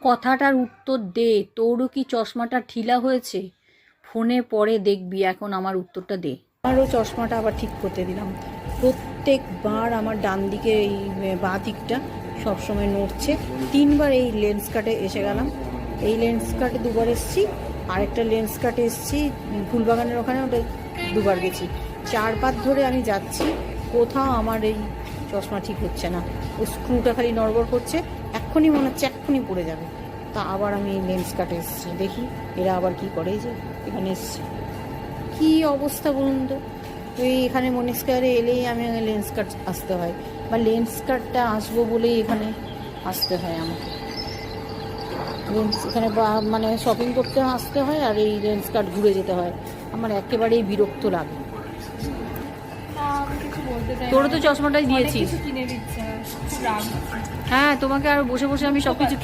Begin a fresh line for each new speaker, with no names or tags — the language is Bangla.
কথাটার উত্তর দে, তোরও কি চশমাটা ঠিলা হয়েছে? ফোনে পরে দেখবি, এখন আমার উত্তরটা দে। আমারও চশমাটা আবার ঠিক করতে দিলাম। প্রত্যেকবার আমার ডান দিকে এই বাঁ দিকটা সবসময় নড়ছে। 3বার এই লেন্স কাটে এসে গেলাম, এই লেন্স কাটে 2বার এসেছি, আরেকটা লেন্স কাটে এসেছি ফুলবাগানের ওখানে, ওটা 2বার গেছি। 4 বার ধরে আমি যাচ্ছি, কোথাও আমার এই চশমা ঠিক হচ্ছে না। ও স্ক্রুটা খালি নড়বড় করছে, এক্ষুনি মনে হচ্ছে এক্ষুনি পড়ে যাবে। তা আবার আমি লেন্স কাটে এসেছি, দেখি এরা আবার কি করে। যে এখানে এসছি, কী অবস্থা বলুন তো। ওই এখানে মনি স্কোয়ারে এলেই আমি লেন্স কাট আসতে হয়, বা লেন্স কাটটা আসবো বলেই এখানে আসতে হয় আমাকে। লেন্স এখানে মানে শপিং করতে আসতে হয়, আর এই লেন্স কাট ঘুরে যেতে হয়। আমার একেবারেই বিরক্ত লাগে। তোরও তো চশমাটাই দিয়েছি।
কিনে দিচ্ছে,
হ্যাঁ, তোমাকে আর বসে বসে আমি সব কিছু